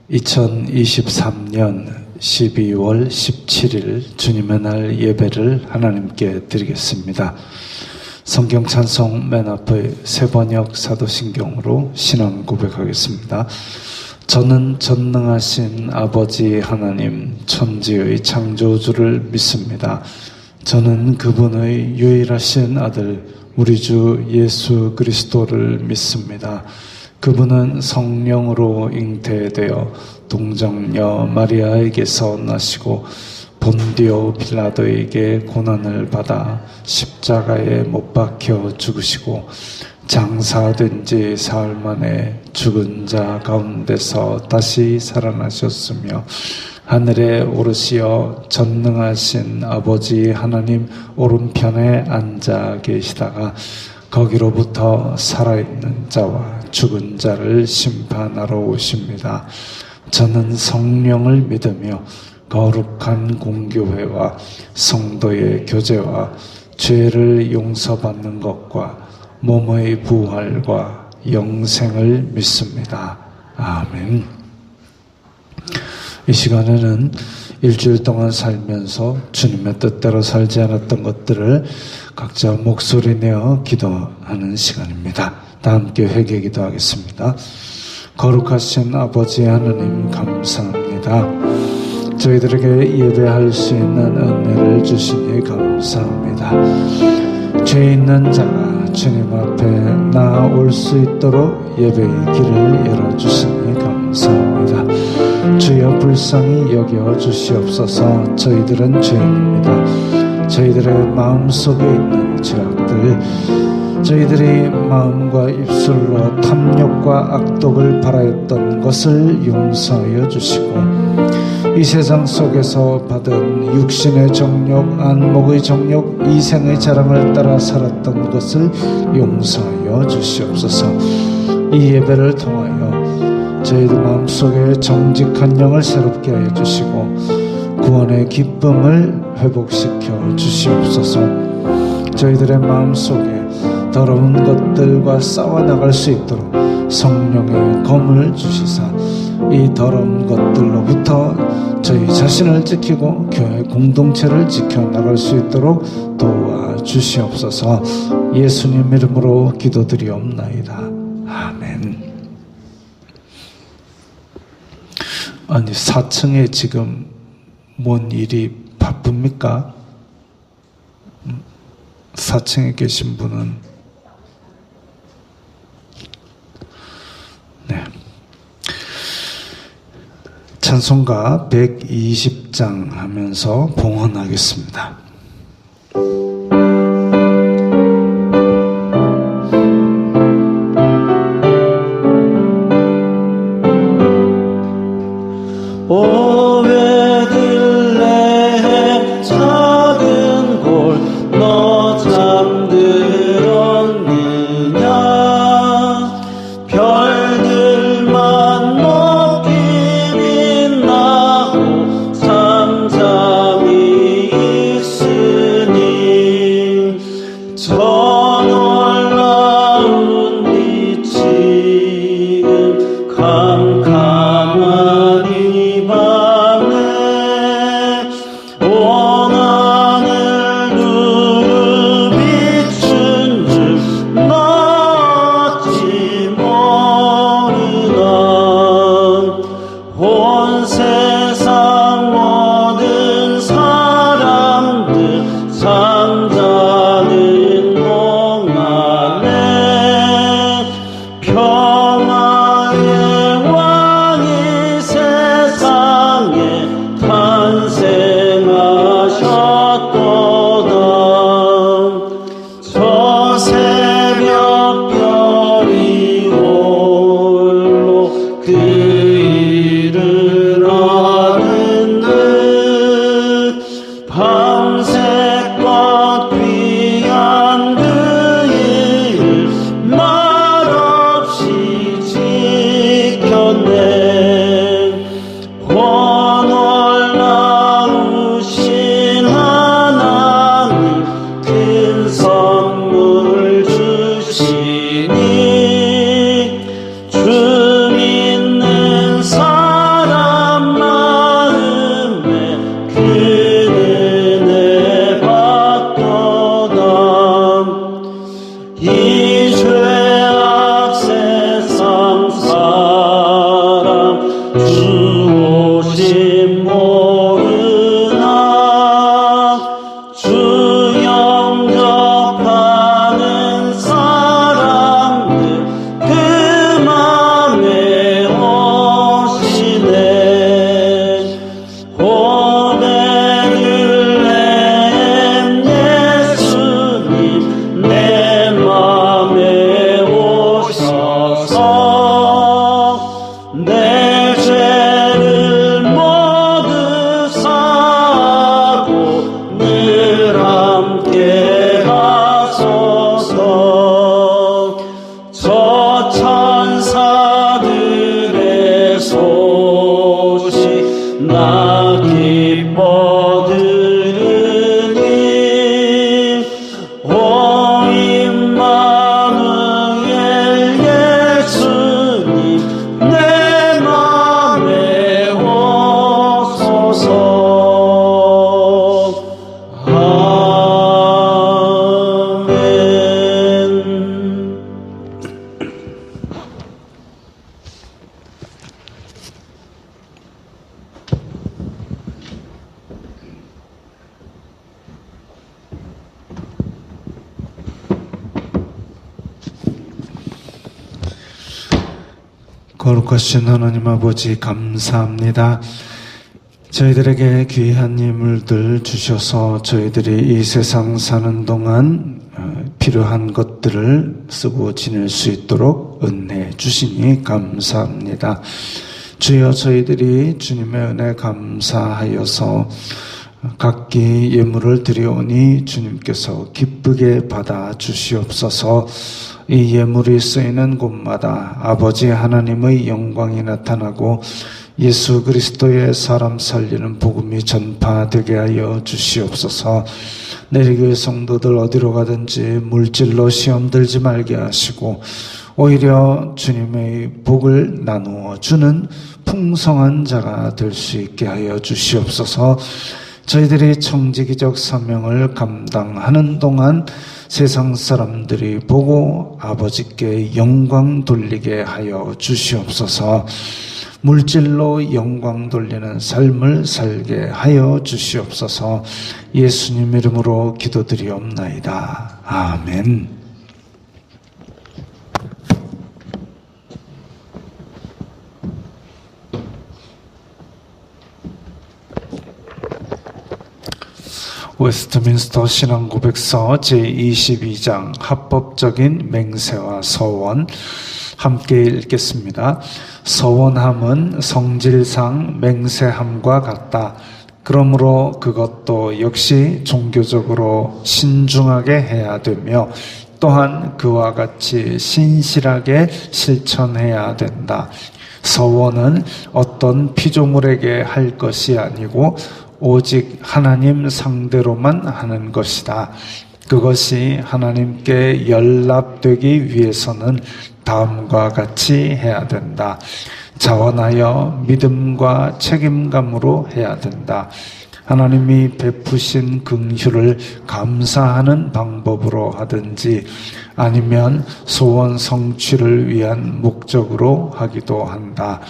2023년 12월 17일 주님의 날 예배를 하나님께 드리겠습니다. 성경 찬송 맨 앞의 세번역 사도신경으로 신앙 고백하겠습니다. 저는 전능하신 아버지 하나님 천지의 창조주를 믿습니다. 저는 그분의 유일하신 아들 우리 주 예수 그리스도를 믿습니다. 그분은 성령으로 잉태되어 동정녀 마리아에게서 나시고 본디오 빌라도에게 고난을 받아 십자가에 못 박혀 죽으시고 장사된 지 사흘 만에 죽은 자 가운데서 다시 살아나셨으며 하늘에 오르시어 전능하신 아버지 하나님 오른편에 앉아 계시다가 거기로부터 살아있는 자와 죽은 자를 심판하러 오십니다. 저는 성령을 믿으며 거룩한 공교회와 성도의 교제와 죄를 용서받는 것과 몸의 부활과 영생을 믿습니다. 아멘. 이 시간에는 일주일 동안 살면서 주님의 뜻대로 살지 않았던 것들을 각자 목소리 내어 기도하는 시간입니다. 다 함께 회개 기도하겠습니다. 거룩하신 아버지 하나님 감사합니다. 저희들에게 예배할 수 있는 은혜를 주시니 감사합니다. 죄 있는 자가 주님 앞에 나아올 수 있도록 예배의 길을 열어주시니 감사합니다. 주여 불쌍히 여겨 주시옵소서. 저희들은 죄인입니다. 저희들의 마음속에 있는 죄악들, 저희들이 마음과 입술로 탐욕과 악독을 바라였던 것을 용서하여 주시고 이 세상 속에서 받은 육신의 정욕, 안목의 정욕, 이생의 자랑을 따라 살았던 것을 용서하여 주시옵소서. 이 예배를 통하여 저희들 마음속에 정직한 영을 새롭게 하여 주시고 구원의 기쁨을 회복시켜 주시옵소서. 저희들의 마음속에 더러운 것들과 싸워나갈 수 있도록 성령의 검을 주시사 이 더러운 것들로부터 저희 자신을 지키고 교회 공동체를 지켜나갈 수 있도록 도와주시옵소서. 예수님 이름으로 기도드리옵나이다. 아멘. 아니 4층에 지금 뭔 일이 바쁩니까? 4층에 계신 분은 네. 찬송가 120장 하면서 봉헌하겠습니다. 오 베들레헴 작은 골 너 잠들었느냐 별들만 높이 빛나고 잠잠이 있으니 주 영접하는 사람들 그 맘에 오시네. 베들레헴 예수님 내 맘에 오셔서 내 죄를 모두 사고 늘 함께 하소서. 저 천사들의 소식 나 기뻐 들으니 오 임마누엘 예수님 내 맘에 오소서. 아멘. 거룩하신 하나님 아버지 감사합니다. 저희들에게 귀한 인물들 주셔서 저희들이 이 세상 사는 동안 필요한 것들을 쓰고 지낼 수 있도록 은혜해 주시니 감사합니다. 주여 저희들이 주님의 은혜 감사하여서 각기 예물을 드려오니 주님께서 기쁘게 받아 주시옵소서. 이 예물이 쓰이는 곳마다 아버지 하나님의 영광이 나타나고 예수 그리스도의 사람 살리는 복음이 전파되게 하여 주시옵소서. 내리교회 성도들 어디로 가든지 물질로 시험 들지 말게 하시고 오히려 주님의 복을 나누어 주는 풍성한 자가 될 수 있게 하여 주시옵소서. 저희들이 청지기적 사명을 감당하는 동안 세상 사람들이 보고 아버지께 영광 돌리게 하여 주시옵소서. 물질로 영광 돌리는 삶을 살게 하여 주시옵소서. 예수님 이름으로 기도드리옵나이다. 아멘. 웨스트민스터 신앙고백서 제22장 합법적인 맹세와 서원 함께 읽겠습니다. 서원함은 성질상 맹세함과 같다. 그러므로 그것도 역시 종교적으로 신중하게 해야 되며 또한 그와 같이 신실하게 실천해야 된다. 서원은 어떤 피조물에게 할 것이 아니고 오직 하나님 상대로만 하는 것이다. 그것이 하나님께 연락되기 위해서는 다음과 같이 해야 된다. 자원하여 믿음과 책임감으로 해야 된다. 하나님이 베푸신 긍휼을 감사하는 방법으로 하든지 아니면 소원 성취를 위한 목적으로 하기도 한다.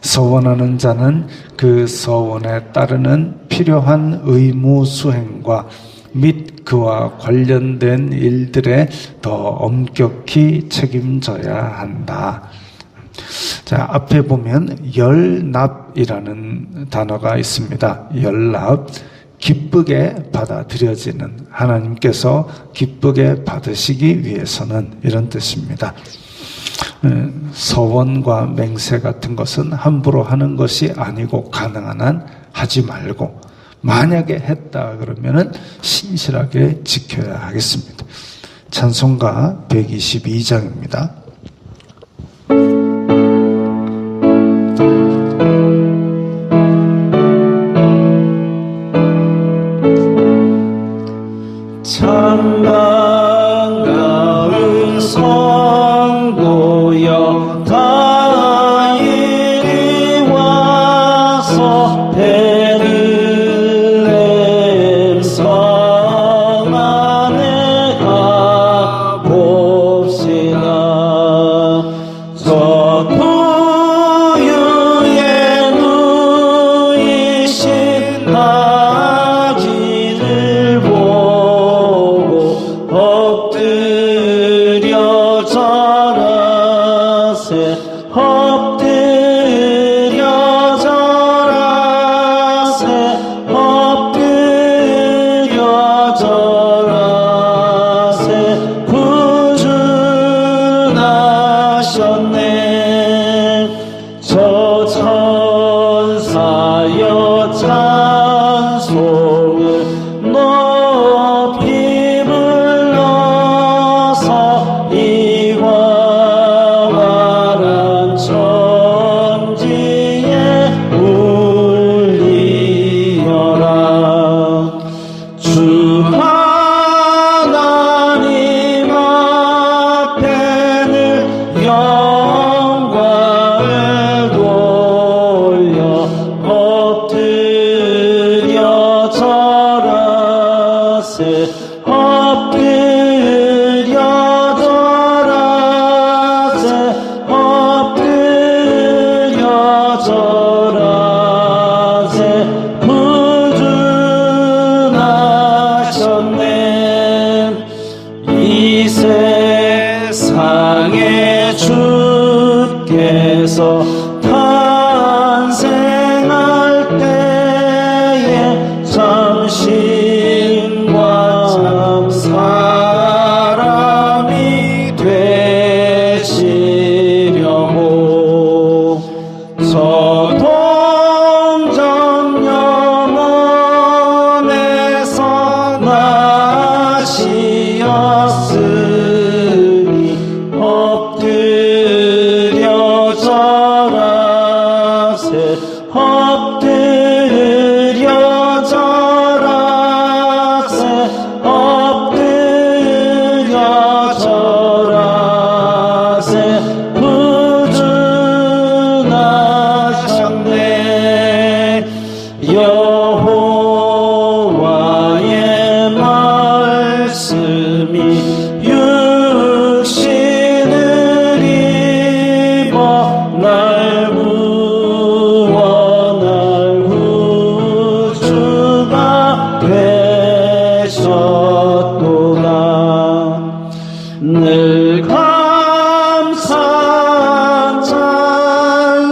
서원하는 자는 그 서원에 따르는 필요한 의무 수행과 및 그와 관련된 일들에 더 엄격히 책임져야 한다. 자, 앞에 보면 열납이라는 단어가 있습니다. 열납, 기쁘게 받아들여지는, 하나님께서 기쁘게 받으시기 위해서는, 이런 뜻입니다. 서원과 맹세 같은 것은 함부로 하는 것이 아니고 가능한 한 하지 말고 만약에 했다 그러면은 신실하게 지켜야 하겠습니다. 찬송가 122장입니다. 참 반가운 성도여 다 이리 와서 베들레헴 성 안에 가봅시다. 저 부유에 누이신 아기를 보고 하나님 앞에 늘 영광을 돌려 엎드려 절하세 엎드려 절하세 엎드려 절하세 구준하셨네 이 세상에 주께서 탄생할 때에 참신과 사람이 되시려고 서동정 영원에서 나시었으니 엎드려 절하세 엎드려 절하세 엎드려 절하세 구준하셨네 여호와의 말씀이 육신을 입어 날 구원할 구주가 되셨도다 늘 감사한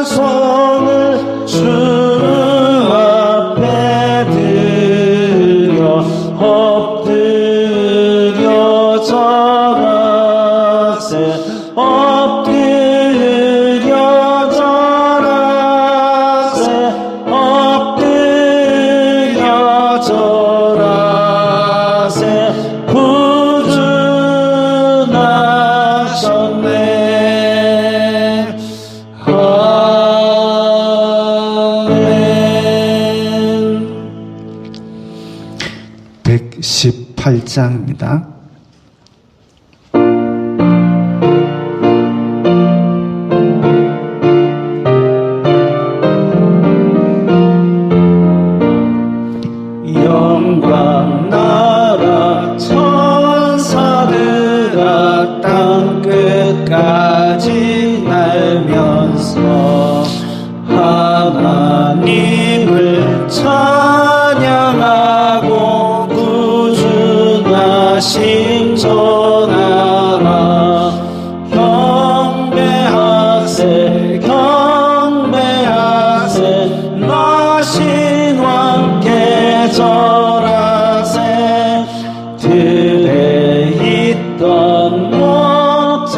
찬송을 주 앞에 드려 엎드려 절하세 엎드려 절하세 엎드려 절하세 구준하셨네 아멘 118장입니다. 영광 나라 천사들아 땅 끝까지 날면서 하나님을 찬양하고 구준하신 전하라 경배하세 경배하세 나신 왕께 절하세 들에 있던 목자들이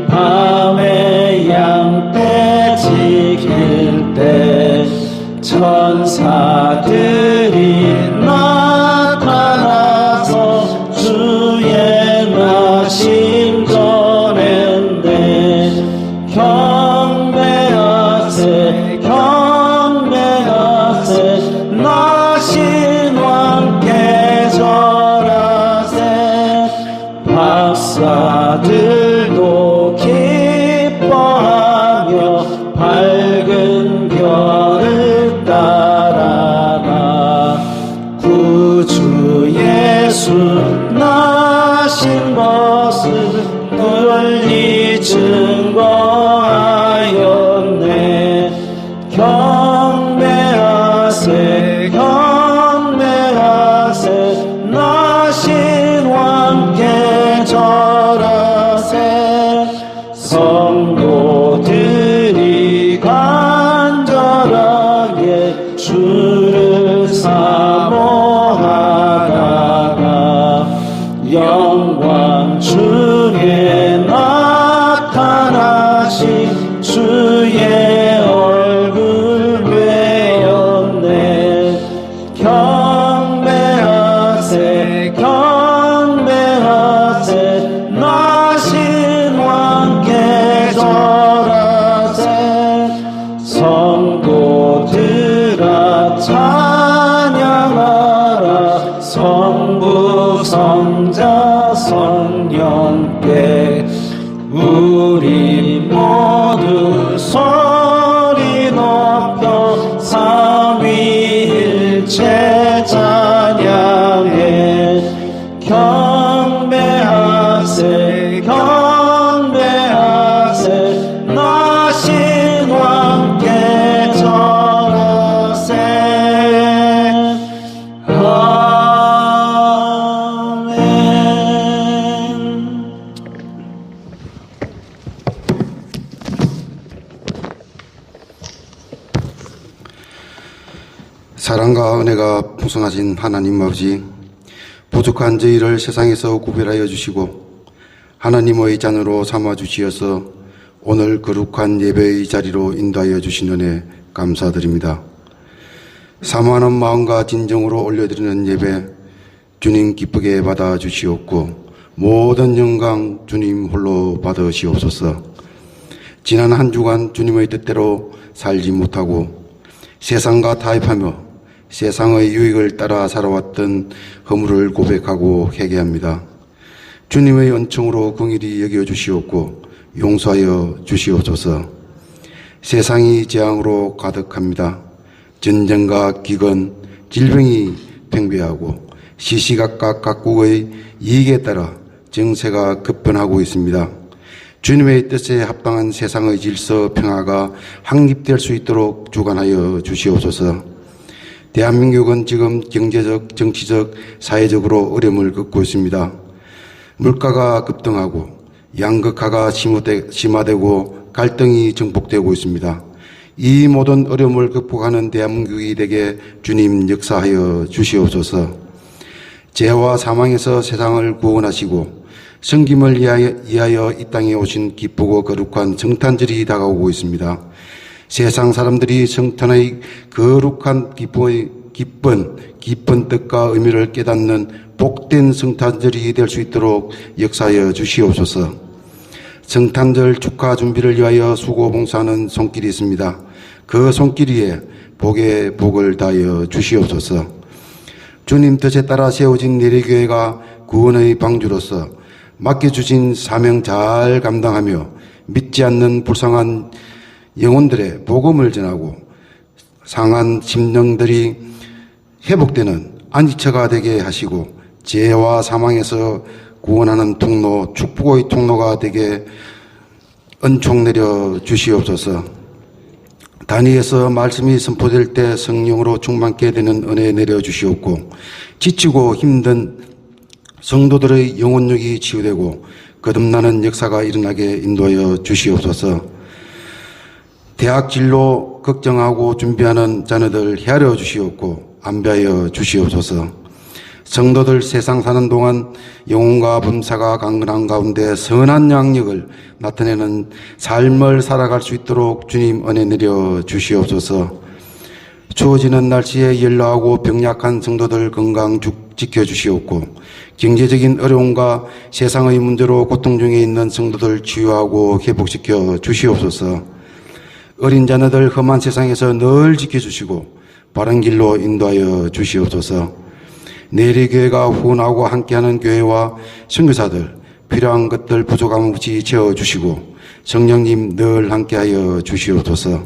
밤에 양떼 지킬 때 천사들이 나타나서 주의 나심 전했네 경배하세 경배하세 나신 왕께 절하세 박사들도 기뻐하며 밝은 별을 따라가 구주 예수 나신 것을 널리 증거하였네 경배하세 경배하세 나신 왕께 절하세 성도들이 간절하게 주를 사모하다가 영광 중에 나타나신 주의 얼굴 뵈었네 경배하세 경배하세 나신 왕께 절하세 성도들아 찬양하라 성부 성자 성령께 우리 모두 소리 높여 삼위일체 찬양해 경배하세 경배하세 나신 왕께 전하세 아멘. 사랑과 은혜가 풍성하신 하나님 아버지, 부족한 저희를 세상에서 구별하여 주시고 하나님의 자녀로 삼아 주시어서 오늘 거룩한 예배의 자리로 인도하여 주신 은혜 감사드립니다. 사모하는 마음과 진정으로 올려드리는 예배 주님 기쁘게 받아 주시옵고 모든 영광 주님 홀로 받으시옵소서. 지난 한 주간 주님의 뜻대로 살지 못하고 세상과 타협하며 세상의 유익을 따라 살아왔던 허물을 고백하고 회개합니다. 주님의 은총으로 긍휼히 여겨 주시옵고 용서하여 주시옵소서. 세상이 재앙으로 가득합니다. 전쟁과 기근, 질병이 팽배하고 시시각각 각국의 이익에 따라 정세가 급변하고 있습니다. 주님의 뜻에 합당한 세상의 질서 평화가 확립될 수 있도록 주관하여 주시옵소서. 대한민국은 지금 경제적, 정치적, 사회적으로 어려움을 겪고 있습니다. 물가가 급등하고 양극화가 심화되고 갈등이 증폭되고 있습니다. 이 모든 어려움을 극복하는 대한민국이 되게 주님 역사하여 주시옵소서. 죄와 사망에서 세상을 구원하시고 성김을 위하여 이 땅에 오신 기쁘고 거룩한 성탄절이 다가오고 있습니다. 세상 사람들이 성탄의 거룩한 기쁜 뜻과 의미를 깨닫는 복된 성탄절이 될 수 있도록 역사하여 주시옵소서. 성탄절 축하 준비를 위하여 수고 봉사하는 손길이 있습니다. 그 손길 위에 복에 복을 다하여 주시옵소서. 주님 뜻에 따라 세워진 내리교회가 구원의 방주로서 맡겨주신 사명 잘 감당하며 믿지 않는 불쌍한 영혼들의 복음을 전하고 상한 심령들이 회복되는 안식처가 되게 하시고 죄와 사망에서 구원하는 통로, 축복의 통로가 되게 은총 내려 주시옵소서. 단위에서 말씀이 선포될 때 성령으로 충만케 되는 은혜 내려 주시옵고 지치고 힘든 성도들의 영혼력이 치유되고 거듭나는 역사가 일어나게 인도하여 주시옵소서. 대학 진로 걱정하고 준비하는 자녀들 헤아려 주시옵고 안배하여 주시옵소서. 성도들 세상 사는 동안 영혼과 범사가 강건한 가운데 선한 양력을 나타내는 삶을 살아갈 수 있도록 주님 은혜 내려 주시옵소서. 추워지는 날씨에 연로하고 병약한 성도들 건강 지켜주시옵고 경제적인 어려움과 세상의 문제로 고통 중에 있는 성도들 치유하고 회복시켜 주시옵소서. 어린 자녀들 험한 세상에서 늘 지켜주시고 바른 길로 인도하여 주시옵소서. 내리교회가 후원하고 함께하는 교회와 선교사들 필요한 것들 부족함 없이 채워주시고 성령님 늘 함께하여 주시옵소서.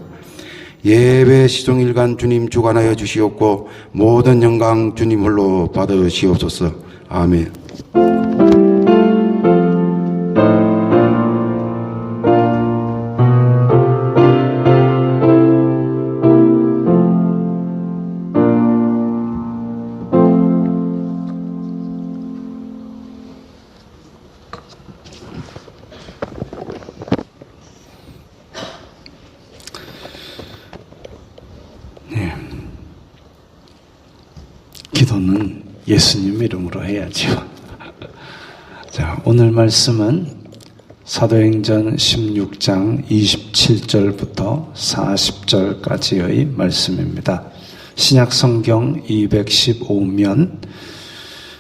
예배 시종일관 주님 주관하여 주시옵고 모든 영광 주님 홀로 받으시옵소서. 아멘. 기도는 예수님 이름으로 해야죠. 자, 오늘 말씀은 사도행전 16장 27절부터 40절까지의 말씀입니다. 신약성경 215면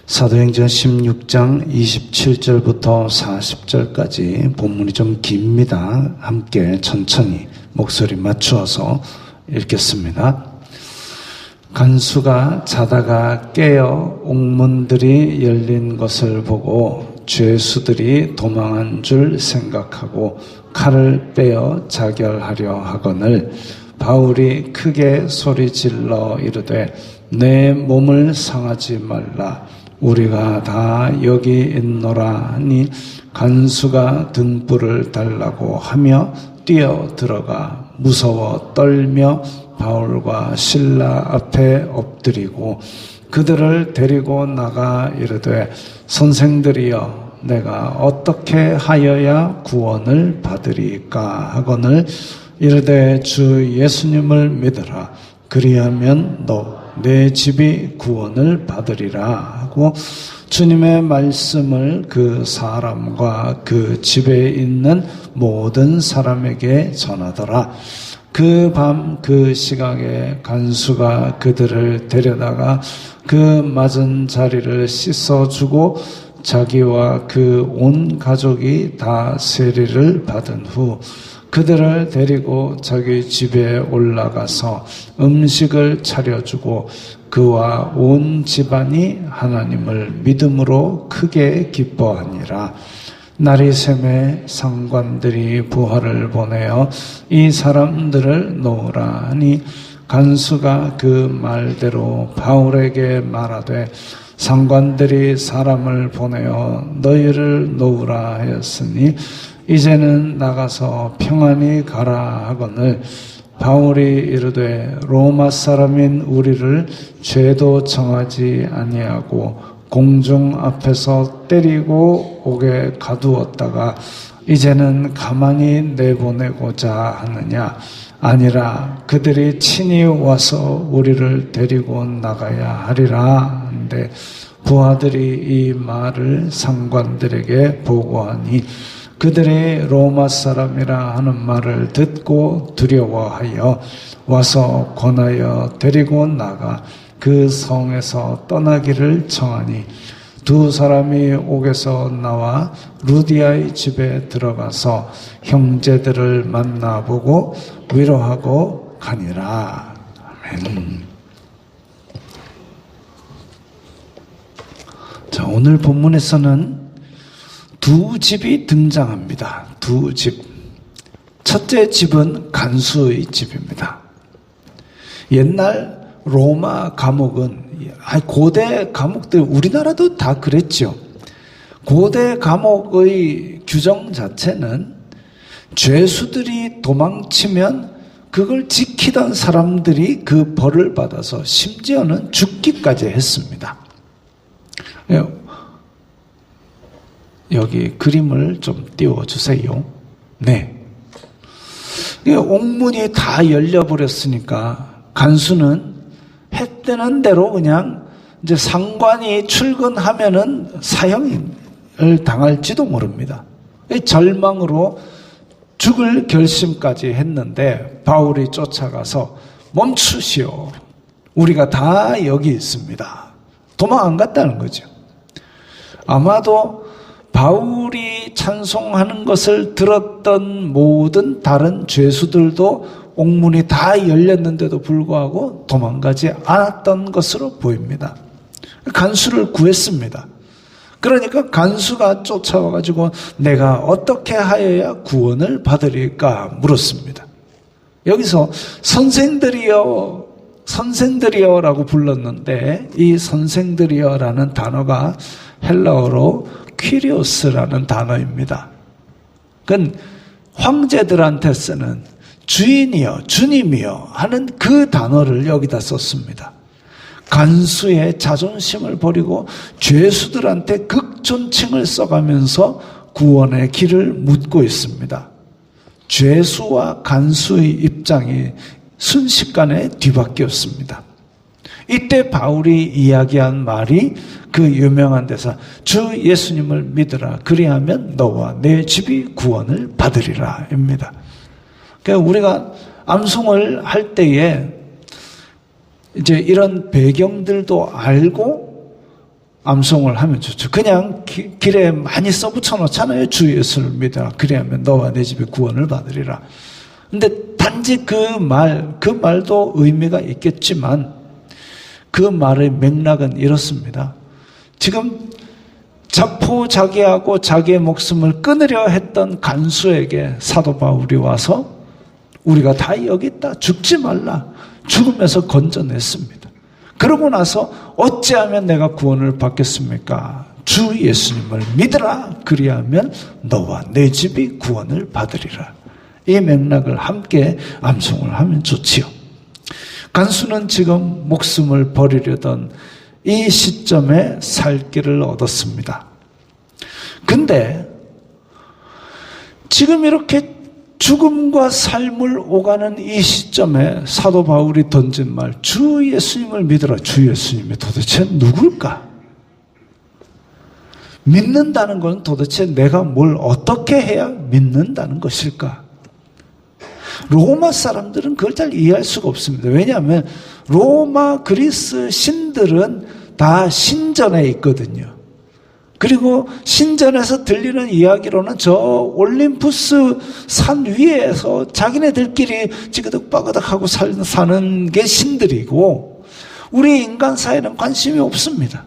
사도행전 16장 27절부터 40절까지 본문이 좀 깁니다. 함께 천천히 목소리 맞추어서 읽겠습니다. 간수가 자다가 깨어 옥문들이 열린 것을 보고 죄수들이 도망한 줄 생각하고 칼을 빼어 자결하려 하거늘 바울이 크게 소리질러 이르되 내 몸을 상하지 말라 우리가 다 여기 있노라 하니 간수가 등불을 달라고 하며 뛰어 들어가 무서워 떨며 바울과 실라 앞에 엎드리고 그들을 데리고 나가 이르되 선생들이여 내가 어떻게 하여야 구원을 받으리까 하거늘 이르되 주 예수님을 믿으라 그리하면 너 내 집이 구원을 받으리라 하고 주님의 말씀을 그 사람과 그 집에 있는 모든 사람에게 전하더라. 그 밤 그 시각에 간수가 그들을 데려다가 그 맞은 자리를 씻어주고 자기와 그 온 가족이 다 세리를 받은 후 그들을 데리고 자기 집에 올라가서 음식을 차려주고 그와 온 집안이 하나님을 믿음으로 크게 기뻐하니라. 날이 새매 상관들이 부하를 보내어 이 사람들을 놓으라 하니 간수가 그 말대로 바울에게 말하되 상관들이 사람을 보내어 너희를 놓으라 하였으니 이제는 나가서 평안히 가라 하거늘 바울이 이르되 로마 사람인 우리를 죄도 정하지 아니하고 공중 앞에서 때리고 옥에 가두었다가 이제는 가만히 내보내고자 하느냐 아니라 그들이 친히 와서 우리를 데리고 나가야 하리라 한데 부하들이 이 말을 상관들에게 보고하니 그들이 로마 사람이라 하는 말을 듣고 두려워하여 와서 권하여 데리고 나가 그 성에서 떠나기를 청하니 두 사람이 옥에서 나와 루디아의 집에 들어가서 형제들을 만나보고 위로하고 가니라. 아멘. 자, 오늘 본문에서는 두 집이 등장합니다. 두 집. 첫째 집은 간수의 집입니다. 옛날 로마 감옥은 고대 감옥들 우리나라도 다 그랬죠. 고대 감옥의 규정 자체는 죄수들이 도망치면 그걸 지키던 사람들이 그 벌을 받아서 심지어는 죽기까지 했습니다. 여기 그림을 좀 띄워주세요. 네. 옥문이 다 열려버렸으니까 간수는 해 뜨는 대로 그냥 이제 상관이 출근하면은 사형을 당할지도 모릅니다. 절망으로 죽을 결심까지 했는데 바울이 쫓아가서 멈추시오. 우리가 다 여기 있습니다. 도망 안 갔다는 거죠. 아마도 바울이 찬송하는 것을 들었던 모든 다른 죄수들도 옥문이 다 열렸는데도 불구하고 도망가지 않았던 것으로 보입니다. 간수를 구했습니다. 그러니까 간수가 쫓아와가지고 내가 어떻게 하여야 구원을 받으리까 물었습니다. 여기서 선생들이여 라고 불렀는데 이 선생들이여라는 단어가 헬라어로 퀴리오스라는 단어입니다. 그건 황제들한테 쓰는 주인이여, 주님이여 하는 그 단어를 여기다 썼습니다. 간수의 자존심을 버리고 죄수들한테 극존칭을 써가면서 구원의 길을 묻고 있습니다. 죄수와 간수의 입장이 순식간에 뒤바뀌었습니다. 이때 바울이 이야기한 말이 그 유명한 대사 주 예수님을 믿으라 그리하면 너와 내 집이 구원을 받으리라 입니다. 그러니까 우리가 암송을 할 때에 이제 이런 배경들도 알고 암송을 하면 좋죠. 그냥 길에 많이 써붙여 놓잖아요. 주 예수를 믿으라 그리하면 너와 내 집이 구원을 받으리라. 근데 단지 그 말도 의미가 있겠지만 그 말의 맥락은 이렇습니다. 지금 자포자기하고 자기의 목숨을 끊으려 했던 간수에게 사도 바울이 와서 우리가 다 여기 있다, 죽지 말라, 죽음에서 건져냈습니다. 그러고 나서 어찌하면 내가 구원을 받겠습니까? 주 예수님을 믿으라, 그리하면 너와 내 집이 구원을 받으리라. 이 맥락을 함께 암송을 하면 좋지요. 간수는 지금 목숨을 버리려던 이 시점에 살 길을 얻었습니다. 근데 지금 이렇게 죽음과 삶을 오가는 이 시점에 사도 바울이 던진 말, 주 예수님을 믿으라. 주 예수님이 도대체 누굴까? 믿는다는 건 도대체 내가 뭘 어떻게 해야 믿는다는 것일까? 로마 사람들은 그걸 잘 이해할 수가 없습니다. 왜냐하면 로마, 그리스 신들은 다 신전에 있거든요. 그리고 신전에서 들리는 이야기로는 저 올림푸스 산 위에서 자기네들끼리 찌그덕빠그덕하고 사는 게 신들이고, 우리 인간 사회는 관심이 없습니다.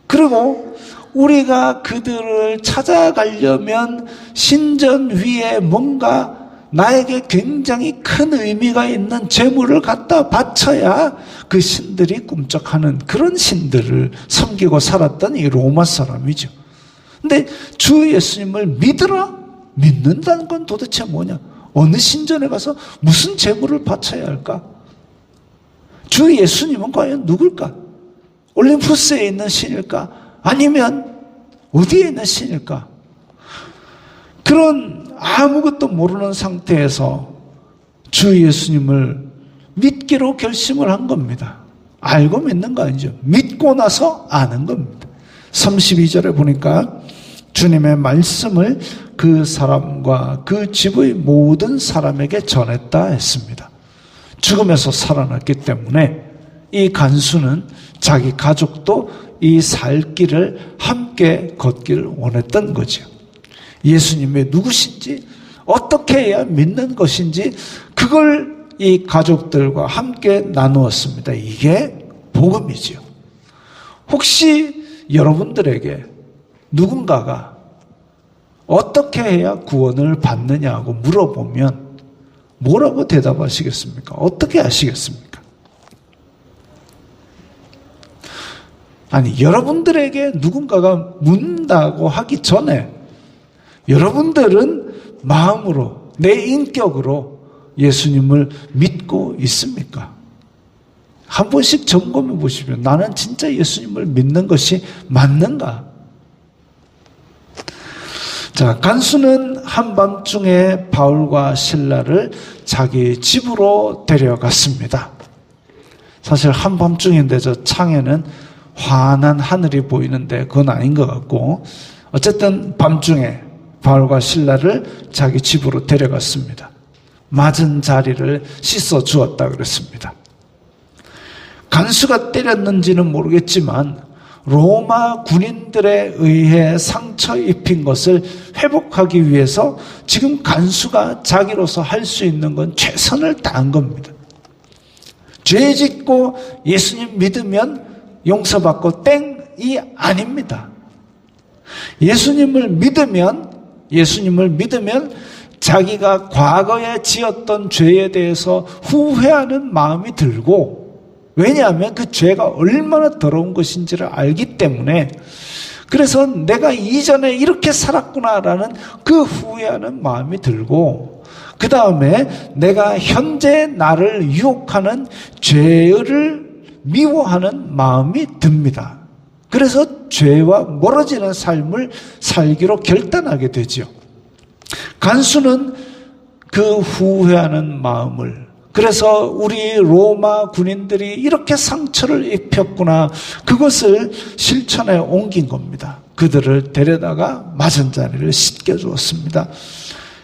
그리고 우리가 그들을 찾아가려면 신전 위에 뭔가 나에게 굉장히 큰 의미가 있는 재물을 갖다 바쳐야 그 신들이 꿈쩍하는 그런 신들을 섬기고 살았던 이 로마 사람이죠. 근데 주 예수님을 믿으라? 믿는다는 건 도대체 뭐냐? 어느 신전에 가서 무슨 재물을 바쳐야 할까? 주 예수님은 과연 누굴까? 올림푸스에 있는 신일까? 아니면 어디에 있는 신일까? 그런 아무것도 모르는 상태에서 주 예수님을 믿기로 결심을 한 겁니다. 알고 믿는 거 아니죠. 믿고 나서 아는 겁니다. 32절에 보니까 주님의 말씀을 그 사람과 그 집의 모든 사람에게 전했다 했습니다. 죽음에서 살아났기 때문에 이 간수는 자기 가족도 이 살 길을 함께 걷기를 원했던 거죠. 예수님이 누구신지, 어떻게 해야 믿는 것인지, 그걸 이 가족들과 함께 나누었습니다. 이게 복음이지요. 혹시 여러분들에게 누군가가 어떻게 해야 구원을 받느냐고 물어보면 뭐라고 대답하시겠습니까? 어떻게 하시겠습니까? 아니, 여러분들에게 누군가가 묻는다고 하기 전에 여러분들은 마음으로, 내 인격으로 예수님을 믿고 있습니까? 한 번씩 점검해 보시면 나는 진짜 예수님을 믿는 것이 맞는가? 자, 간수는 한밤중에 바울과 실라를 자기 집으로 데려갔습니다. 사실 한밤중인데 저 창에는 환한 하늘이 보이는데 그건 아닌 것 같고, 어쨌든 밤중에 바울과 실라를 자기 집으로 데려갔습니다. 맞은 자리를 씻어 주었다 그랬습니다. 간수가 때렸는지는 모르겠지만 로마 군인들에 의해 상처 입힌 것을 회복하기 위해서 지금 간수가 자기로서 할 수 있는 건 최선을 다한 겁니다. 죄 짓고 예수님 믿으면 용서받고 땡이 아닙니다. 예수님을 믿으면 자기가 과거에 지었던 죄에 대해서 후회하는 마음이 들고, 왜냐하면 그 죄가 얼마나 더러운 것인지를 알기 때문에, 그래서 내가 이전에 이렇게 살았구나라는 그 후회하는 마음이 들고, 그 다음에 내가 현재 나를 유혹하는 죄를 미워하는 마음이 듭니다. 그래서 죄와 멀어지는 삶을 살기로 결단하게 되죠. 간수는 그 후회하는 마음을, 그래서 우리 로마 군인들이 이렇게 상처를 입혔구나, 그것을 실천에 옮긴 겁니다. 그들을 데려다가 맞은 자리를 씻겨주었습니다.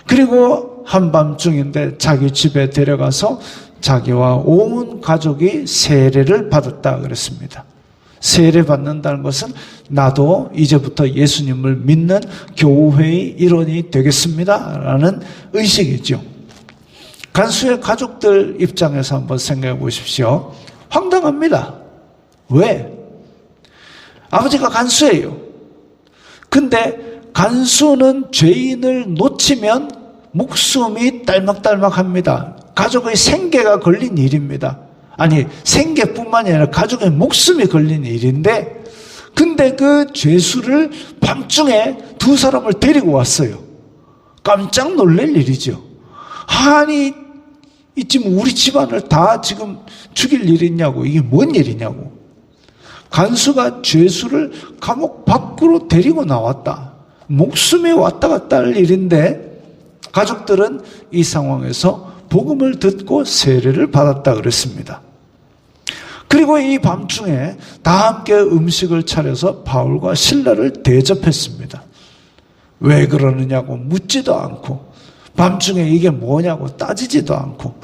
그리고 한밤중인데 자기 집에 데려가서 자기와 온 가족이 세례를 받았다 그랬습니다. 세례 받는다는 것은 나도 이제부터 예수님을 믿는 교회의 일원이 되겠습니다 라는 의식이죠. 간수의 가족들 입장에서 한번 생각해 보십시오. 황당합니다. 왜? 아버지가 간수예요. 근데 간수는 죄인을 놓치면 목숨이 딸막딸막합니다. 가족의 생계가 걸린 일입니다. 아니, 생계뿐만이 아니라 가족의 목숨이 걸린 일인데, 근데 그 죄수를 밤중에 두 사람을 데리고 왔어요. 깜짝 놀랄 일이죠. 아니, 지금 우리 집안을 다 지금 죽일 일이 있냐고. 이게 뭔 일이냐고. 간수가 죄수를 감옥 밖으로 데리고 나왔다. 목숨이 왔다 갔다 할 일인데, 가족들은 이 상황에서 복음을 듣고 세례를 받았다 그랬습니다. 그리고 이 밤중에 다 함께 음식을 차려서 바울과 실라를 대접했습니다. 왜 그러느냐고 묻지도 않고, 밤중에 이게 뭐냐고 따지지도 않고,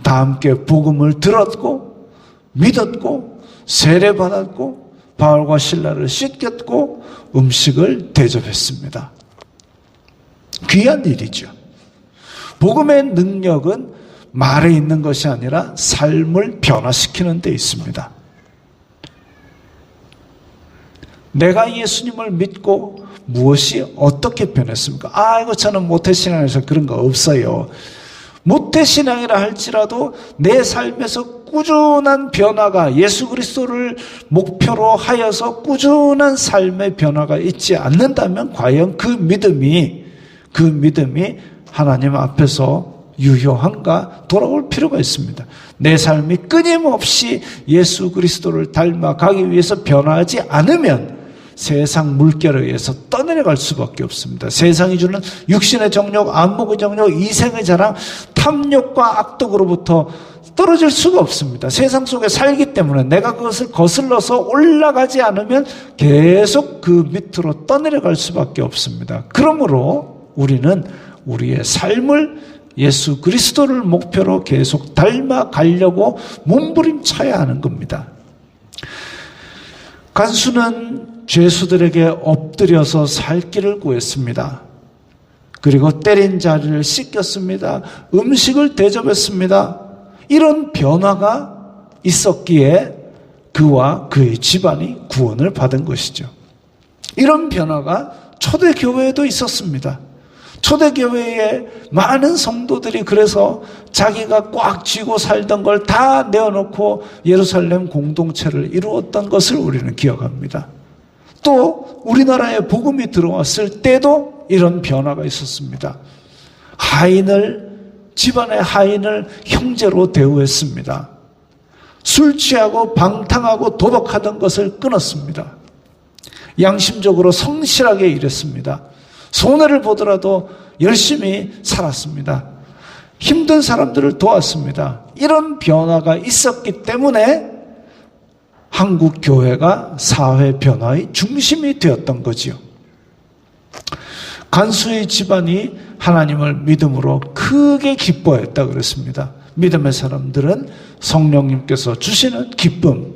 다 함께 복음을 들었고 믿었고 세례받았고 바울과 실라를 씻겼고 음식을 대접했습니다. 귀한 일이죠. 복음의 능력은 말에 있는 것이 아니라 삶을 변화시키는 데 있습니다. 내가 예수님을 믿고 무엇이 어떻게 변했습니까? 이거 저는 모태신앙에서 그런 거 없어요. 모태신앙이라 할지라도 내 삶에서 꾸준한 변화가, 예수 그리스도를 목표로 하여서 꾸준한 삶의 변화가 있지 않는다면 과연 그 믿음이 하나님 앞에서 유효한가 돌아올 필요가 있습니다. 내 삶이 끊임없이 예수 그리스도를 닮아가기 위해서 변화하지 않으면 세상 물결에 의해서 떠내려갈 수밖에 없습니다. 세상이 주는 육신의 정욕, 안목의 정욕, 이생의 자랑, 탐욕과 악독으로부터 떨어질 수가 없습니다. 세상 속에 살기 때문에 내가 그것을 거슬러서 올라가지 않으면 계속 그 밑으로 떠내려갈 수밖에 없습니다. 그러므로 우리는 우리의 삶을 예수 그리스도를 목표로 계속 닮아가려고 몸부림쳐야 하는 겁니다. 간수는 죄수들에게 엎드려서 살 길을 구했습니다. 그리고 때린 자리를 씻겼습니다. 음식을 대접했습니다. 이런 변화가 있었기에 그와 그의 집안이 구원을 받은 것이죠. 이런 변화가 초대교회에도 있었습니다. 초대교회에 많은 성도들이 그래서 자기가 꽉 쥐고 살던 걸 다 내어놓고 예루살렘 공동체를 이루었던 것을 우리는 기억합니다. 또 우리나라에 복음이 들어왔을 때도 이런 변화가 있었습니다. 집안의 하인을 형제로 대우했습니다. 술 취하고 방탕하고 도박하던 것을 끊었습니다. 양심적으로 성실하게 일했습니다. 손해를 보더라도 열심히 살았습니다. 힘든 사람들을 도왔습니다. 이런 변화가 있었기 때문에 한국 교회가 사회 변화의 중심이 되었던 거지요. 간수의 집안이 하나님을 믿음으로 크게 기뻐했다 그랬습니다. 믿음의 사람들은 성령님께서 주시는 기쁨,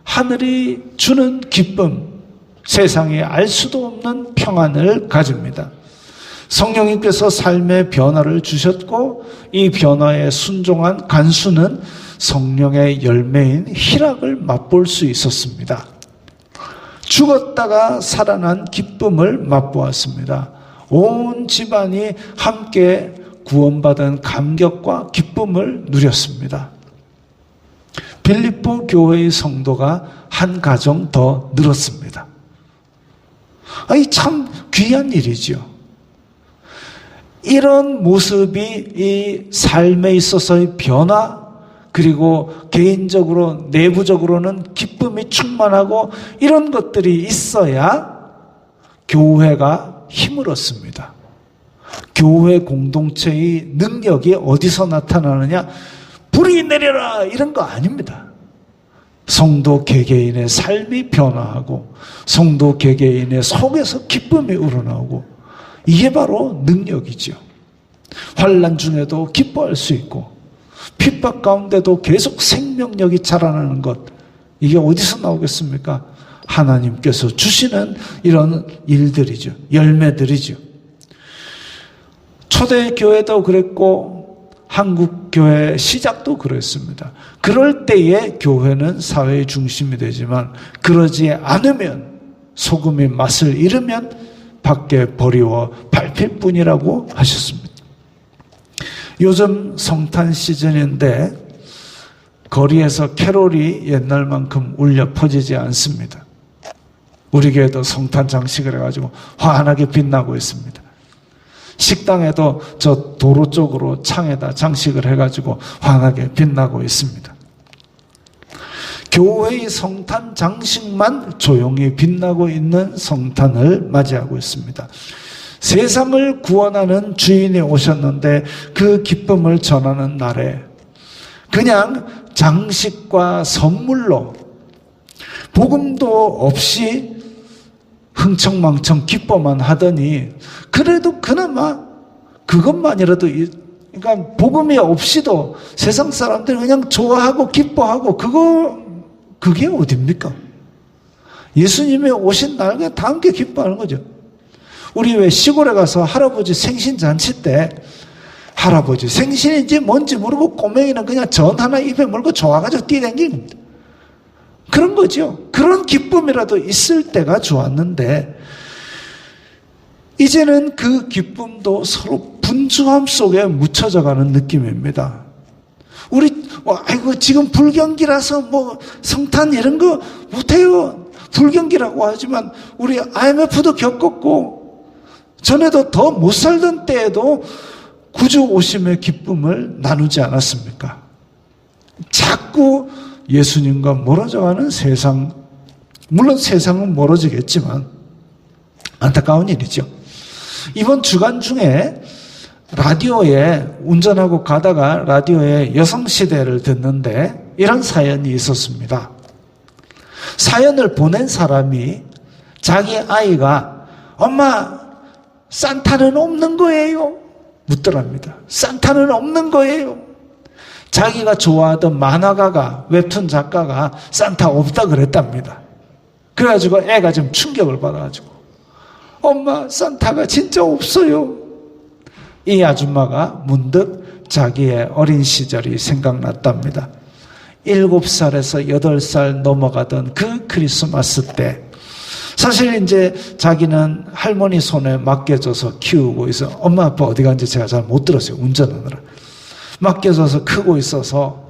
하늘이 주는 기쁨, 세상에 알 수도 없는 평안을 가집니다. 성령님께서 삶의 변화를 주셨고 이 변화에 순종한 간수는 성령의 열매인 희락을 맛볼 수 있었습니다. 죽었다가 살아난 기쁨을 맛보았습니다. 온 집안이 함께 구원받은 감격과 기쁨을 누렸습니다. 빌립보 교회의 성도가 한 가정 더 늘었습니다. 참 귀한 일이죠. 이런 모습이 이 삶에 있어서의 변화, 그리고 개인적으로 내부적으로는 기쁨이 충만하고 이런 것들이 있어야 교회가 힘을 얻습니다. 교회 공동체의 능력이 어디서 나타나느냐? 불이 내려라 이런 거 아닙니다. 성도 개개인의 삶이 변화하고 성도 개개인의 속에서 기쁨이 우러나오고 이게 바로 능력이죠. 환난 중에도 기뻐할 수 있고 핍박 가운데도 계속 생명력이 자라나는 것, 이게 어디서 나오겠습니까? 하나님께서 주시는 이런 일들이죠. 열매들이죠. 초대교회도 그랬고 한국교회 시작도 그랬습니다. 그럴 때에 교회는 사회의 중심이 되지만 그러지 않으면 소금이 맛을 잃으면 밖에 버리워 밟힐 뿐이라고 하셨습니다. 요즘 성탄 시즌인데 거리에서 캐롤이 옛날만큼 울려 퍼지지 않습니다. 우리 교회도 성탄 장식을 해가지고 환하게 빛나고 있습니다. 식당에도 저 도로 쪽으로 창에다 장식을 해가지고 환하게 빛나고 있습니다. 교회의 성탄 장식만 조용히 빛나고 있는 성탄을 맞이하고 있습니다. 세상을 구원하는 주인이 오셨는데 그 기쁨을 전하는 날에 그냥 장식과 선물로 복음도 없이 흥청망청 기뻐만 하더니 그래도 그나마 그것만이라도 그러니까 복음이 없이도 세상 사람들이 그냥 좋아하고 기뻐하고 그게 어딥니까? 예수님이 오신 날 그냥 다 함께 기뻐하는 거죠. 우리 왜 시골에 가서 할아버지 생신잔치 때 할아버지 생신인지 뭔지 모르고 꼬맹이는 그냥 전 하나 입에 물고 좋아가지고 뛰어다니는 겁니다. 그런 거죠. 그런 기쁨이라도 있을 때가 좋았는데 이제는 그 기쁨도 서로 분주함 속에 묻혀져 가는 느낌입니다. 우리 아이고 지금 불경기라서 뭐 성탄 이런 거 못해요. 불경기라고 하지만 우리 IMF도 겪었고 전에도 더 못 살던 때에도 구주 오심의 기쁨을 나누지 않았습니까? 자꾸 예수님과 멀어져가는 세상, 물론 세상은 멀어지겠지만 안타까운 일이죠. 이번 주간 중에 라디오에 운전하고 가다가 라디오에 여성시대를 듣는데 이런 사연이 있었습니다. 사연을 보낸 사람이 자기 아이가 엄마 산타는 없는 거예요? 묻더랍니다. 산타는 없는 거예요? 자기가 좋아하던 만화가가 웹툰 작가가 산타 없다 그랬답니다. 그래가지고 애가 좀 충격을 받아가지고 엄마 산타가 진짜 없어요. 이 아줌마가 문득 자기의 어린 시절이 생각났답니다. 7살에서 8살 넘어가던 그 크리스마스 때 사실 이제 자기는 할머니 손에 맡겨져서 키우고 있어. 엄마 아빠 어디 간지 제가 잘 못 들었어요. 운전하느라. 맡겨져서 크고 있어서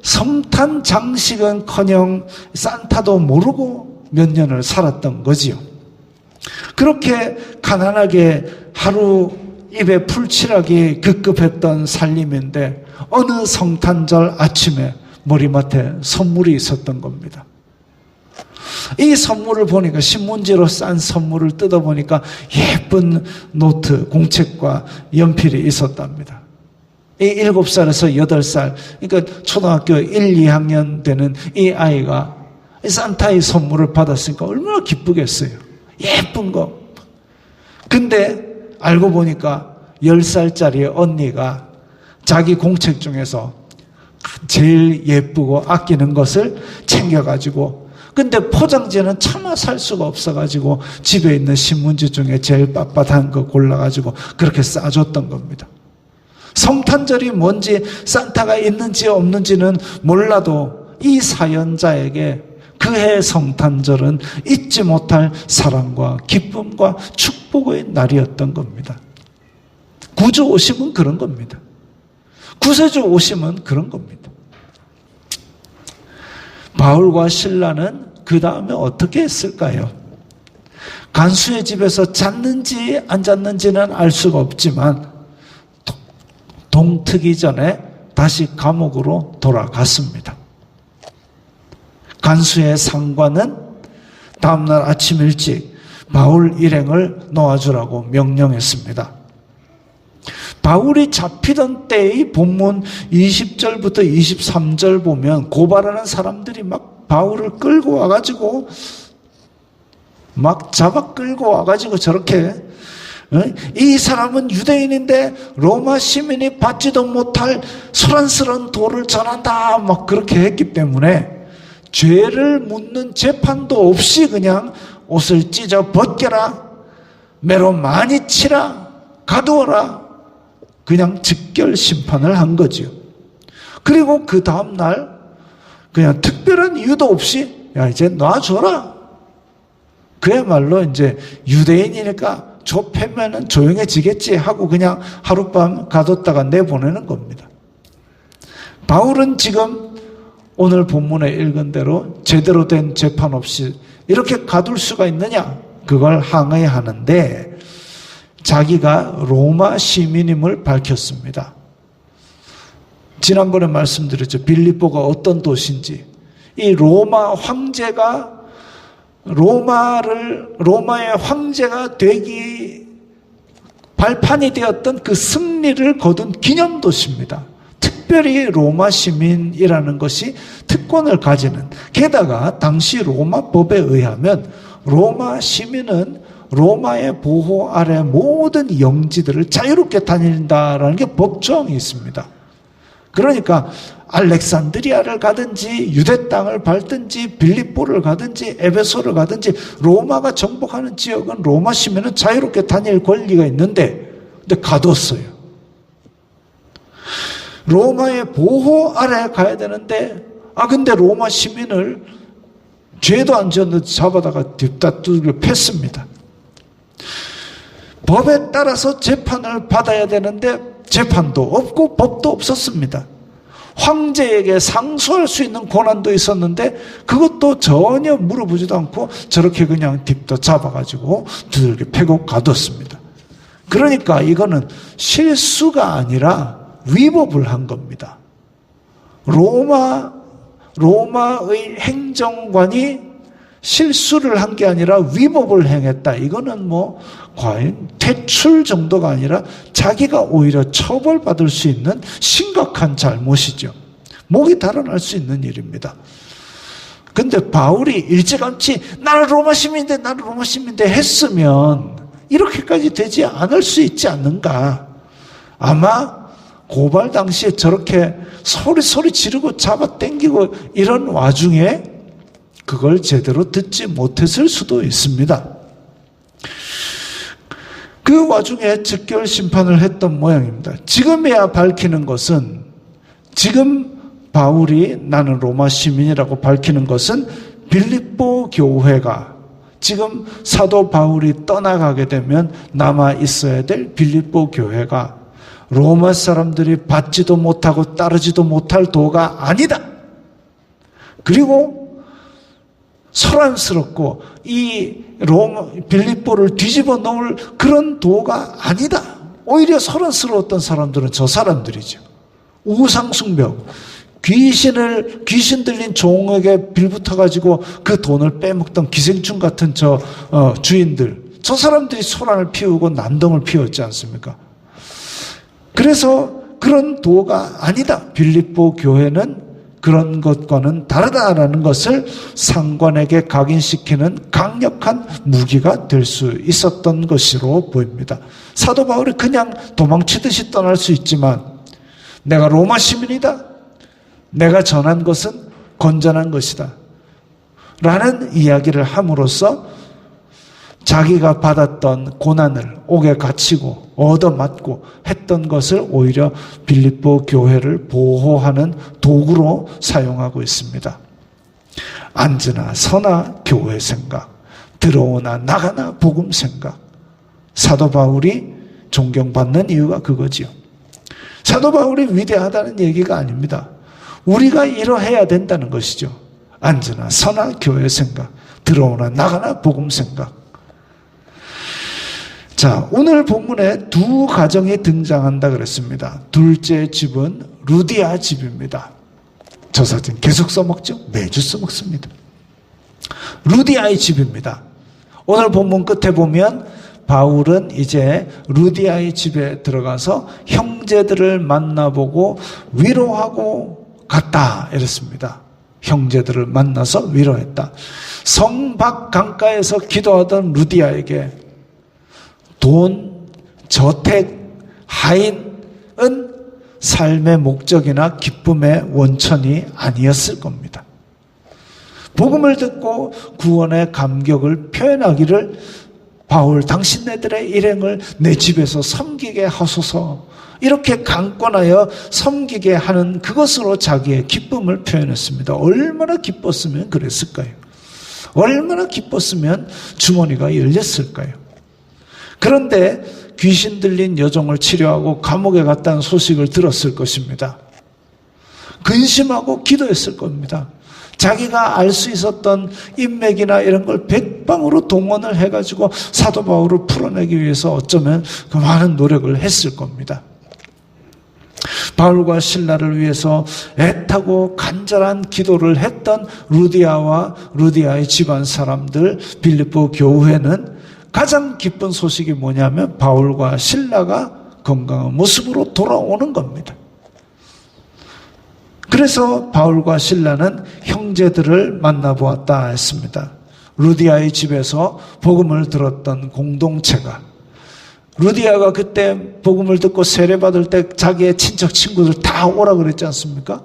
성탄 장식은커녕 산타도 모르고 몇 년을 살았던 거지요. 그렇게 가난하게 하루 입에 풀칠하기 급급했던 살림인데 어느 성탄절 아침에 머리맡에 선물이 있었던 겁니다. 이 선물을 보니까 신문지로 싼 선물을 뜯어보니까 예쁜 노트, 공책과 연필이 있었답니다. 이 7살에서 8살, 그러니까 초등학교 1, 2학년 되는 이 아이가 산타의 선물을 받았으니까 얼마나 기쁘겠어요. 예쁜 거. 근데 알고 보니까 10살짜리 언니가 자기 공책 중에서 제일 예쁘고 아끼는 것을 챙겨가지고 근데 포장지는 차마 살 수가 없어가지고 집에 있는 신문지 중에 제일 빳빳한 거 골라가지고 그렇게 싸줬던 겁니다. 성탄절이 뭔지 산타가 있는지 없는지는 몰라도 이 사연자에게 그해 성탄절은 잊지 못할 사랑과 기쁨과 축복의 날이었던 겁니다. 구주 오심은 그런 겁니다. 구세주 오심은 그런 겁니다. 바울과 신라는 그 다음에 어떻게 했을까요? 간수의 집에서 잤는지 안 잤는지는 알 수가 없지만 동트기 전에 다시 감옥으로 돌아갔습니다. 간수의 상관은 다음날 아침 일찍 바울 일행을 놓아주라고 명령했습니다. 바울이 잡히던 때의 본문 20절부터 23절 보면 고발하는 사람들이 막 바울을 끌고 와가지고 막 잡아 끌고 와가지고 저렇게 이 사람은 유대인인데 로마 시민이 받지도 못할 소란스러운 도를 전한다 막 그렇게 했기 때문에 죄를 묻는 재판도 없이 그냥 옷을 찢어 벗겨라, 매로 많이 치라, 가두어라 그냥 즉결 심판을 한 거지요. 그리고 그 다음날 그냥 특별한 이유도 없이 야 이제 놔줘라. 그야말로 이제 유대인이니까 좁히면은 조용해지겠지 하고 그냥 하룻밤 가뒀다가 내보내는 겁니다. 바울은 지금 오늘 본문에 읽은 대로 제대로 된 재판 없이 이렇게 가둘 수가 있느냐? 그걸 항의하는데 자기가 로마 시민임을 밝혔습니다. 지난번에 말씀드렸죠. 빌립보가 어떤 도시인지. 이 로마 황제가 로마의 황제가 되기 발판이 되었던 그 승리를 거둔 기념도시입니다. 특별히 로마 시민이라는 것이 특권을 가지는, 게다가 당시 로마 법에 의하면 로마 시민은 로마의 보호 아래 모든 영지들을 자유롭게 다닌다라는 게 법조항이 있습니다. 그러니까 알렉산드리아를 가든지 유대 땅을 밟든지 빌립보를 가든지 에베소를 가든지 로마가 정복하는 지역은 로마 시민은 자유롭게 다닐 권리가 있는데 근데 가뒀어요. 로마의 보호 아래 가야 되는데 근데 로마 시민을 죄도 안 지었는데 잡아다가 뒷다 두들겨 팼습니다. 법에 따라서 재판을 받아야 되는데 재판도 없고 법도 없었습니다. 황제에게 상소할 수 있는 권한도 있었는데 그것도 전혀 물어보지도 않고 저렇게 그냥 뒷다 잡아가지고 두들겨 패고 가뒀습니다. 그러니까 이거는 실수가 아니라 위법을 한 겁니다. 로마의 행정관이 실수를 한 게 아니라 위법을 행했다. 이거는 과연 퇴출 정도가 아니라 자기가 오히려 처벌받을 수 있는 심각한 잘못이죠. 목이 달아날 수 있는 일입니다. 근데 바울이 일찌감치 나는 로마 시민인데 했으면 이렇게까지 되지 않을 수 있지 않는가. 아마 고발 당시에 저렇게 소리 지르고 잡아당기고 이런 와중에 그걸 제대로 듣지 못했을 수도 있습니다. 그 와중에 즉결 심판을 했던 모양입니다. 지금에야 밝히는 것은, 지금 바울이 나는 로마 시민이라고 밝히는 것은 빌립보 교회가, 지금 사도 바울이 떠나가게 되면 남아 있어야 될 빌립보 교회가 로마 사람들이 받지도 못하고 따르지도 못할 도가 아니다. 그리고 소란스럽고 이 빌립보를 뒤집어 놓을 그런 도가 아니다. 오히려 소란스러웠던 사람들은 저 사람들이죠. 우상숭배하고 귀신 들린 종에게 빌붙어가지고 그 돈을 빼먹던 기생충 같은 주인들, 저 사람들이 소란을 피우고 난동을 피웠지 않습니까? 그래서 그런 도가 아니다. 빌립보 교회는 그런 것과는 다르다라는 것을 상관에게 각인시키는 강력한 무기가 될 수 있었던 것으로 보입니다. 사도 바울이 그냥 도망치듯이 떠날 수 있지만 내가 로마 시민이다. 내가 전한 것은 건전한 것이다. 라는 이야기를 함으로써 자기가 받았던 고난을 옥에 갇히고 얻어맞고 했던 것을 오히려 빌립보 교회를 보호하는 도구로 사용하고 있습니다. 앉으나 서나 교회 생각, 들어오나 나가나 복음 생각. 사도 바울이 존경받는 이유가 그거지요. 사도 바울이 위대하다는 얘기가 아닙니다. 우리가 이러해야 된다는 것이죠. 앉으나 서나 교회 생각, 들어오나 나가나 복음 생각. 자, 오늘 본문에 두 가정이 등장한다 그랬습니다. 둘째 집은 루디아 집입니다. 저 사진 계속 써먹죠? 매주 써먹습니다. 루디아의 집입니다. 오늘 본문 끝에 보면 바울은 이제 루디아의 집에 들어가서 형제들을 만나보고 위로하고 갔다 이랬습니다. 형제들을 만나서 위로했다. 성 밖 강가에서 기도하던 루디아에게 돈, 저택, 하인은 삶의 목적이나 기쁨의 원천이 아니었을 겁니다. 복음을 듣고 구원의 감격을 표현하기를 바울 당신네들의 일행을 내 집에서 섬기게 하소서, 이렇게 강권하여 섬기게 하는 그것으로 자기의 기쁨을 표현했습니다. 얼마나 기뻤으면 그랬을까요? 얼마나 기뻤으면 주머니가 열렸을까요? 그런데 귀신 들린 여종을 치료하고 감옥에 갔다는 소식을 들었을 것입니다. 근심하고 기도했을 겁니다. 자기가 알 수 있었던 인맥이나 이런 걸 백방으로 동원을 해가지고 사도 바울을 풀어내기 위해서 어쩌면 그 많은 노력을 했을 겁니다. 바울과 실라를 위해서 애타고 간절한 기도를 했던 루디아와 루디아의 집안 사람들, 빌립보 교회는 가장 기쁜 소식이 뭐냐면 바울과 실라가 건강한 모습으로 돌아오는 겁니다. 그래서 바울과 실라는 형제들을 만나보았다 했습니다. 루디아의 집에서 복음을 들었던 공동체가, 루디아가 그때 복음을 듣고 세례받을 때 자기의 친척 친구들 다 오라 그랬지 않습니까?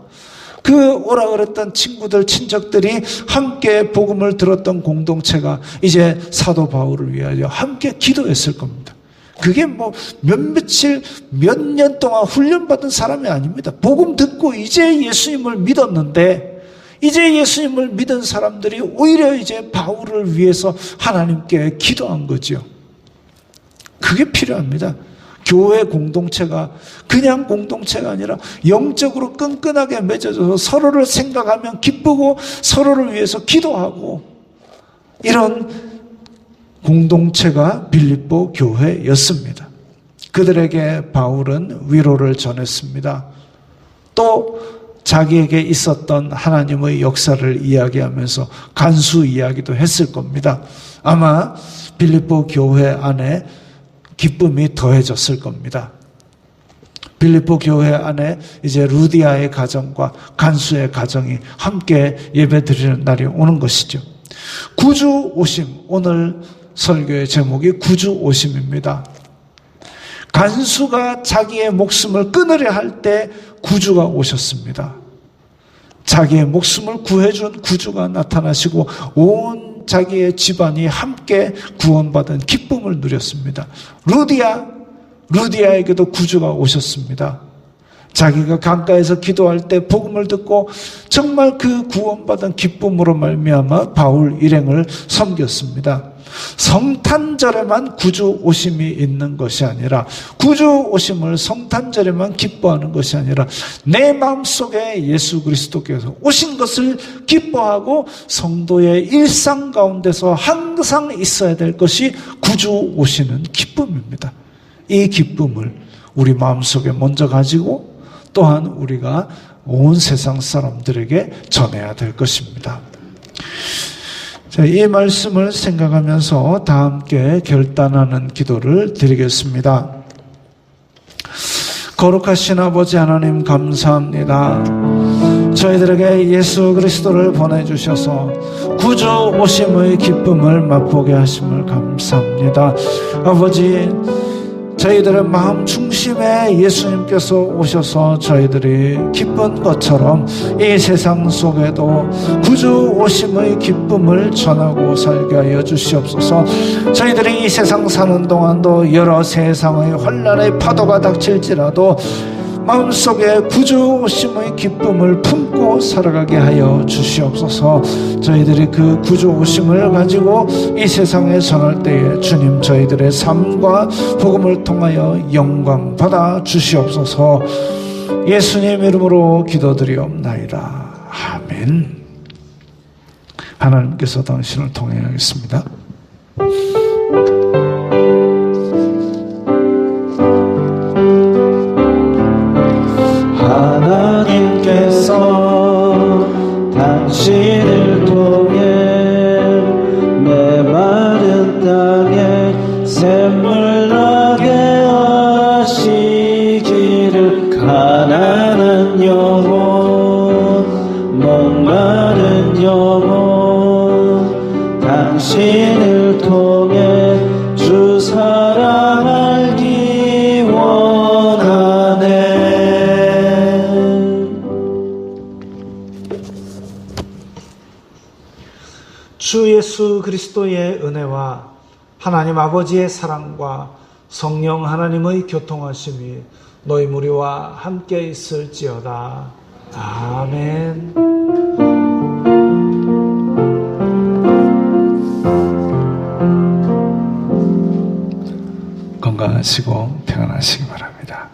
그 오라 그랬던 친구들, 친척들이 함께 복음을 들었던 공동체가 이제 사도 바울을 위하여 함께 기도했을 겁니다. 그게 뭐 며칠, 몇 년 동안 훈련받은 사람이 아닙니다. 복음 듣고 이제 예수님을 믿었는데, 이제 예수님을 믿은 사람들이 오히려 이제 바울을 위해서 하나님께 기도한 거죠. 그게 필요합니다. 교회 공동체가 그냥 공동체가 아니라 영적으로 끈끈하게 맺어져서 서로를 생각하면 기쁘고 서로를 위해서 기도하고, 이런 공동체가 빌립보 교회였습니다. 그들에게 바울은 위로를 전했습니다. 또 자기에게 있었던 하나님의 역사를 이야기하면서 간수 이야기도 했을 겁니다. 아마 빌립보 교회 안에 기쁨이 더해졌을 겁니다. 빌립보 교회 안에 이제 루디아의 가정과 간수의 가정이 함께 예배드리는 날이 오는 것이죠. 구주 오심, 오늘 설교의 제목이 구주 오심입니다. 간수가 자기의 목숨을 끊으려 할 때 구주가 오셨습니다. 자기의 목숨을 구해준 구주가 나타나시고 온 자기의 집안이 함께 구원받은 기쁨을 누렸습니다. 루디아에게도 구주가 오셨습니다. 자기가 강가에서 기도할 때 복음을 듣고 정말 그 구원받은 기쁨으로 말미암아 바울 일행을 섬겼습니다. 성탄절에만 구주 오심이 있는 것이 아니라, 구주 오심을 성탄절에만 기뻐하는 것이 아니라 내 마음속에 예수 그리스도께서 오신 것을 기뻐하고 성도의 일상 가운데서 항상 있어야 될 것이 구주 오시는 기쁨입니다. 이 기쁨을 우리 마음속에 먼저 가지고 또한 우리가 온 세상 사람들에게 전해야 될 것입니다. 자, 이 말씀을 생각하면서 다 함께 결단하는 기도를 드리겠습니다. 거룩하신 아버지 하나님, 감사합니다. 저희들에게 예수 그리스도를 보내주셔서 구주 오심의 기쁨을 맛보게 하심을 감사합니다. 아버지, 저희들의 마음 중심에 예수님께서 오셔서 저희들이 기쁜 것처럼 이 세상 속에도 구주 오심의 기쁨을 전하고 살게 하여 주시옵소서. 저희들이 이 세상 사는 동안도 여러 세상의 환난의 파도가 닥칠지라도 마음속에 구주 오심의 기쁨을 품고 살아가게 하여 주시옵소서. 저희들이 그 구주 오심을 가지고 이 세상에 전할 때에 주님, 저희들의 삶과 복음을 통하여 영광 받아 주시옵소서. 예수님 이름으로 기도드리옵나이다. 아멘. 하나님께서 당신을 통행하겠습니다. 하나님께서 당신을 통해 메마른 땅에 샘물 나게 하시기를, 가난한 영혼, 목마른 영혼, 당신을 통해 주 사랑 알기 원하네. 주 예수 그리스도의 은혜와 하나님 아버지의 사랑과 성령 하나님의 교통하심이 너희 무리와 함께 있을지어다. 아멘. 건강하시고 평안하시기 바랍니다.